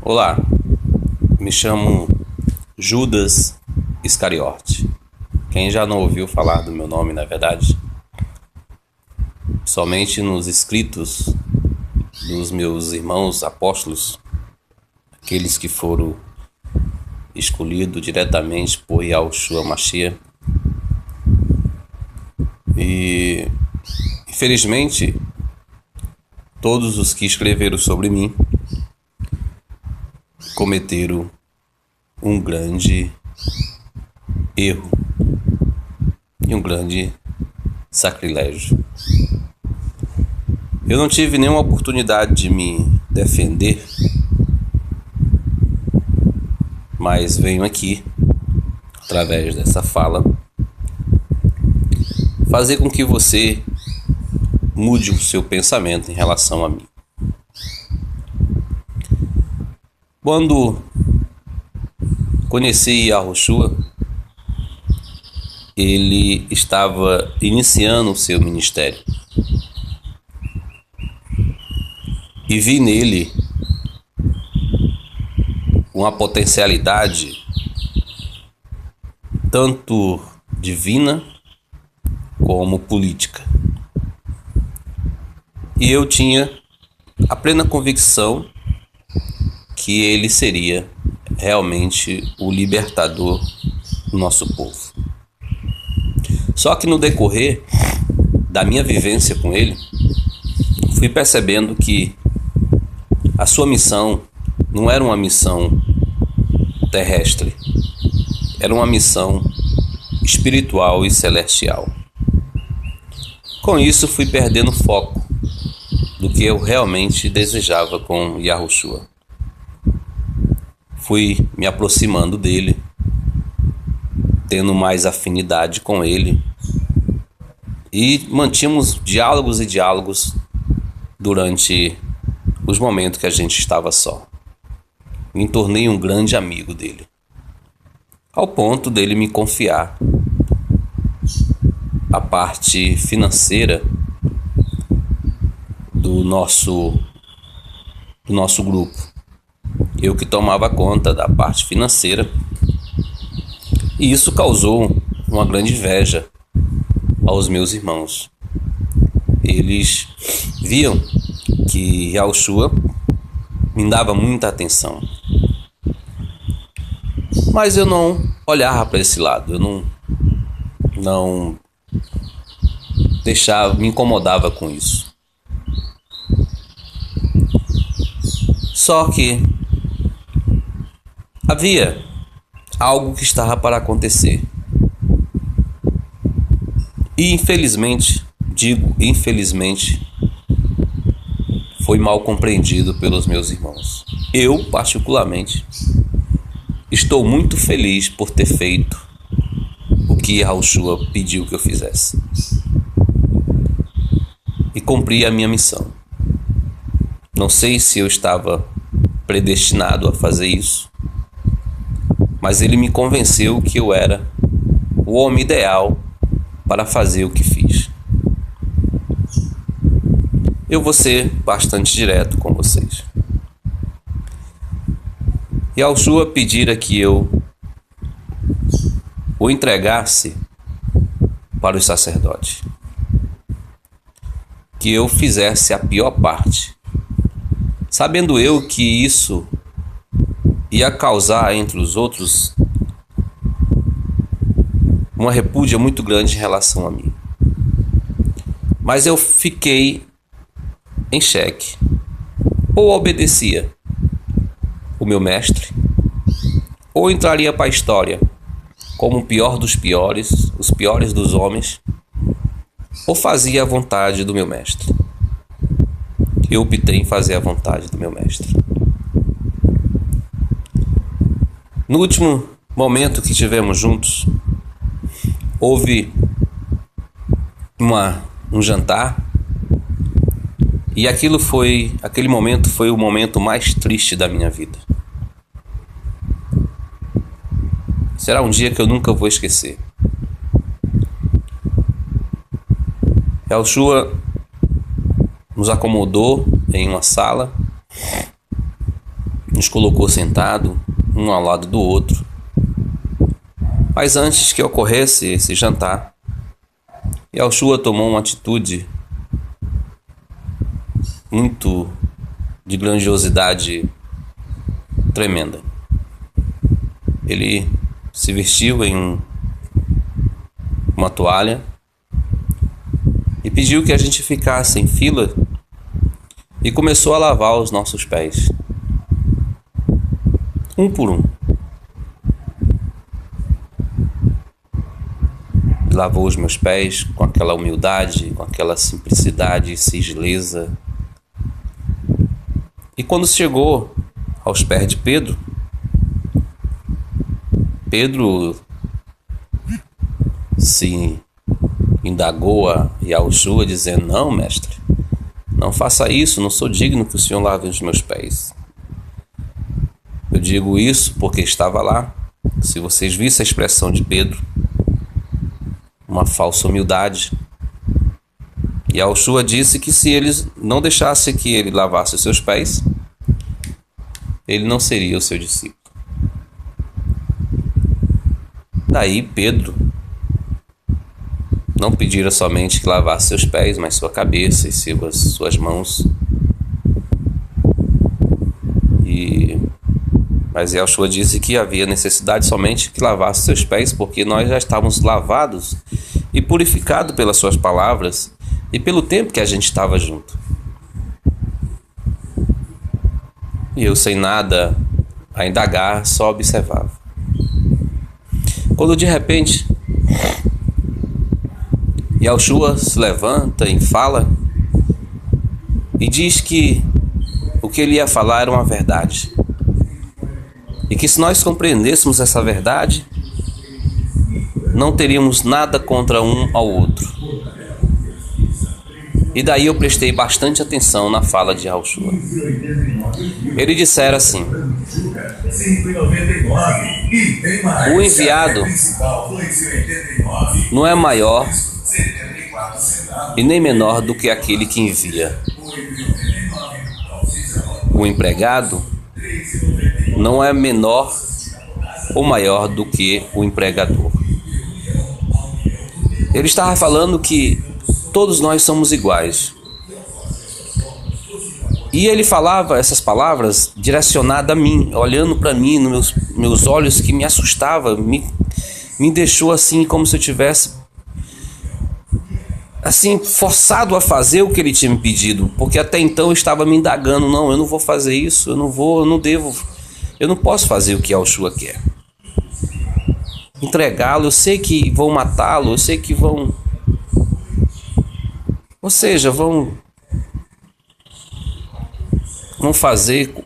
Olá, me chamo Judas Iscariote. Quem já não ouviu falar do meu nome, na verdade, somente nos escritos dos meus irmãos apóstolos, aqueles que foram escolhidos diretamente por Yahushua Mashiach. E, infelizmente, todos os que escreveram sobre mim cometeram um grande erro e um grande sacrilégio. Eu não tive nenhuma oportunidade de me defender, mas venho aqui, através dessa fala, fazer com que você mude o seu pensamento em relação a mim. Quando conheci Yahushua, ele estava iniciando o seu ministério. E vi nele uma potencialidade tanto divina como política. E eu tinha a plena convicção que ele seria realmente o libertador do nosso povo. Só que no decorrer da minha vivência com ele, fui percebendo que a sua missão não era uma missão terrestre, era uma missão espiritual e celestial. Com isso, fui perdendo foco do que eu realmente desejava com Yahushua. Fui me aproximando dele, tendo mais afinidade com ele, e mantínhamos diálogos e diálogos durante os momentos que a gente estava só. Me tornei um grande amigo dele, ao ponto dele me confiar a parte financeira do nosso grupo. Eu que tomava conta da parte financeira, e isso causou uma grande inveja aos meus irmãos. Eles viam que Yahushua me dava muita atenção, mas eu não olhava para esse lado, eu não deixava, me incomodava com isso. Só que havia algo que estava para acontecer. E infelizmente, foi mal compreendido pelos meus irmãos. Eu, particularmente, estou muito feliz por ter feito o que Yahushua pediu que eu fizesse. E cumpri a minha missão. Não sei se eu estava predestinado a fazer isso, mas ele me convenceu que eu era o homem ideal para fazer o que fiz. Eu vou ser bastante direto com vocês. Yahushua pedira que eu o entregasse para os sacerdotes, que eu fizesse a pior parte, sabendo eu que isso ia causar entre os outros uma repúdia muito grande em relação a mim. Mas eu fiquei em xeque. Ou obedecia o meu mestre, ou entraria para a história como o pior dos piores, os piores dos homens, ou fazia a vontade do meu mestre. Eu optei em fazer a vontade do meu mestre. No último momento que tivemos juntos, houve um jantar, e aquele momento foi o momento mais triste da minha vida. Será um dia que eu nunca vou esquecer. Yahushua nos acomodou em uma sala nos colocou sentado, um ao lado do outro. Mas antes que ocorresse esse jantar, Yahushua tomou uma atitude muito de grandiosidade tremenda. Ele se vestiu em uma toalha e pediu que a gente ficasse em fila e começou a lavar os nossos pés, um por um. Lavou os meus pés com aquela humildade, com aquela simplicidade e singeleza. E quando chegou aos pés de Pedro, Pedro se indagou a Yahushua dizendo: não, mestre, não faça isso, não sou digno que o Senhor lave os meus pés. Eu digo isso porque estava lá. Se vocês vissem a expressão de Pedro, uma falsa humildade. E Yahushua disse que se eles não deixassem que ele lavasse os seus pés, ele não seria o seu discípulo. Daí Pedro não pedira somente que lavasse seus pés, mas sua cabeça e suas mãos. Mas Yahushua disse que havia necessidade somente que lavasse seus pés, porque nós já estávamos lavados e purificados pelas suas palavras e pelo tempo que a gente estava junto. E eu, sem nada a indagar, só observava. Quando de repente Yahushua se levanta e fala e diz que o que ele ia falar era uma verdade. E que se nós compreendêssemos essa verdade, não teríamos nada contra um ao outro. E daí eu prestei bastante atenção na fala de Yahushua. Ele dissera assim: o enviado não é maior e nem menor do que aquele que envia. O empregado não é menor ou maior do que o empregador. Ele estava falando que todos nós somos iguais. E ele falava essas palavras direcionadas a mim, olhando para mim, nos meus olhos, que me assustava, me deixou assim como se eu tivesse assim forçado a fazer o que ele tinha me pedido, porque até então eu estava me indagando: não, eu não vou fazer isso, eu não posso fazer o que Yahushua quer. Entregá-lo, eu sei que vão matá-lo, eu sei que vão... Ou seja, vão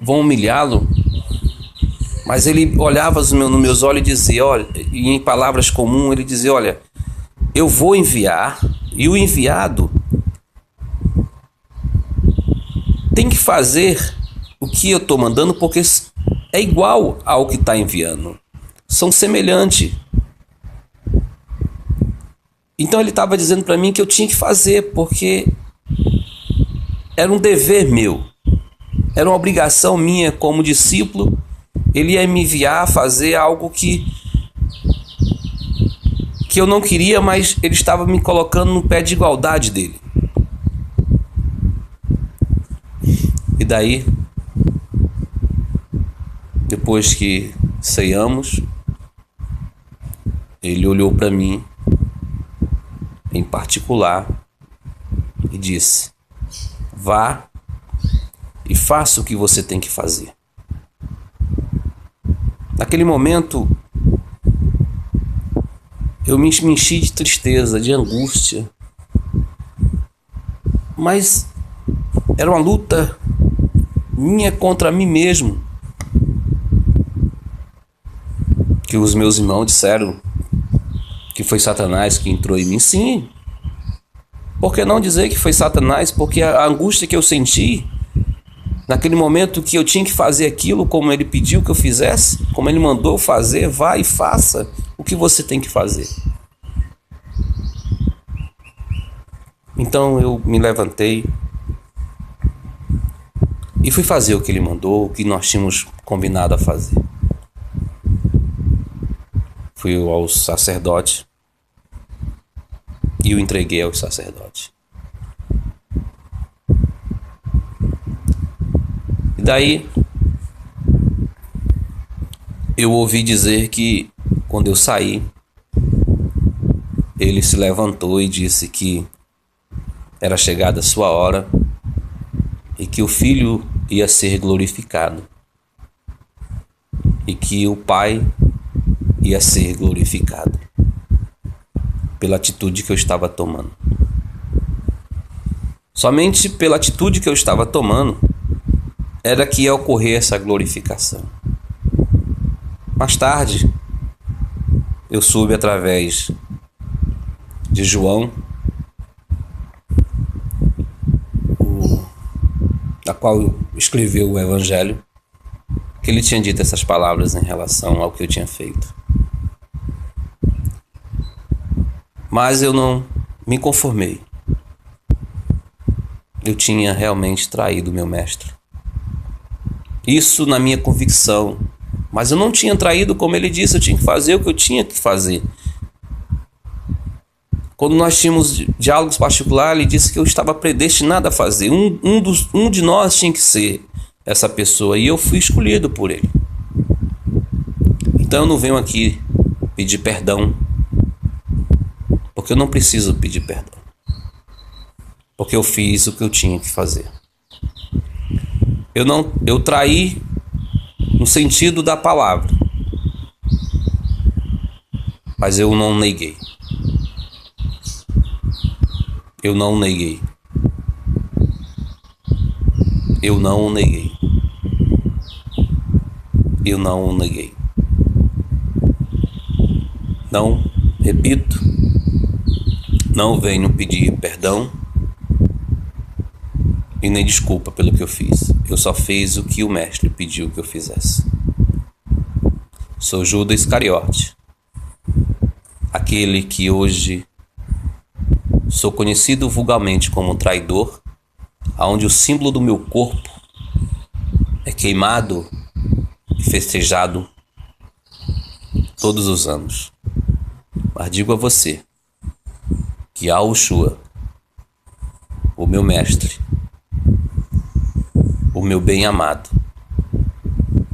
humilhá-lo. Mas ele olhava nos meus olhos e dizia, olha, e em palavras comuns ele dizia: olha, eu vou enviar, e o enviado tem que fazer o que eu estou mandando, porque é igual ao que está enviando. São semelhantes. Então ele estava dizendo para mim que eu tinha que fazer, porque era um dever meu. Era uma obrigação minha como discípulo. Ele ia me enviar a fazer algo que eu não queria, mas ele estava me colocando no pé de igualdade dele. E daí, depois que ceiamos, ele olhou para mim em particular e disse: vá e faça o que você tem que fazer. Naquele momento, eu me enchi de tristeza, de angústia, mas era uma luta minha contra mim mesmo. Que os meus irmãos disseram que foi Satanás que entrou em mim. Sim, por que não dizer que foi Satanás? Porque a angústia que eu senti naquele momento, que eu tinha que fazer aquilo como ele pediu que eu fizesse, como ele mandou fazer, vá e faça o que você tem que fazer. Então eu me levantei E fui fazer o que ele mandou, o que nós tínhamos combinado a fazer. Fui ao sacerdote e o entreguei ao sacerdote. E daí eu ouvi dizer que quando eu saí, ele se levantou e disse que era chegada a sua hora e que o Filho ia ser glorificado e que o Pai ia ser glorificado pela atitude que eu estava tomando. Somente pela atitude que eu estava tomando era que ia ocorrer essa glorificação. Mais tarde, eu soube através de João, a qual escreveu o Evangelho, que ele tinha dito essas palavras em relação ao que eu tinha feito. Mas eu não me conformei. Eu tinha realmente traído meu mestre. Isso na minha convicção. Mas eu não tinha traído, como ele disse, eu tinha que fazer o que eu tinha que fazer. Quando nós tínhamos diálogos particulares, ele disse que eu estava predestinado a fazer. Um de nós tinha que ser essa pessoa e eu fui escolhido por ele. Então eu não venho aqui pedir perdão, porque eu não preciso pedir perdão, porque eu fiz o que eu tinha que fazer. Eu traí no sentido da palavra, mas eu não neguei. Eu não neguei. Eu não o neguei. Eu não o neguei. Não, repito, não venho pedir perdão e nem desculpa pelo que eu fiz. Eu só fiz o que o mestre pediu que eu fizesse. Sou Judas Iscariote, aquele que hoje sou conhecido vulgarmente como traidor, aonde o símbolo do meu corpo é queimado e festejado todos os anos. Mas digo a você que Yahushua, o meu mestre, o meu bem amado,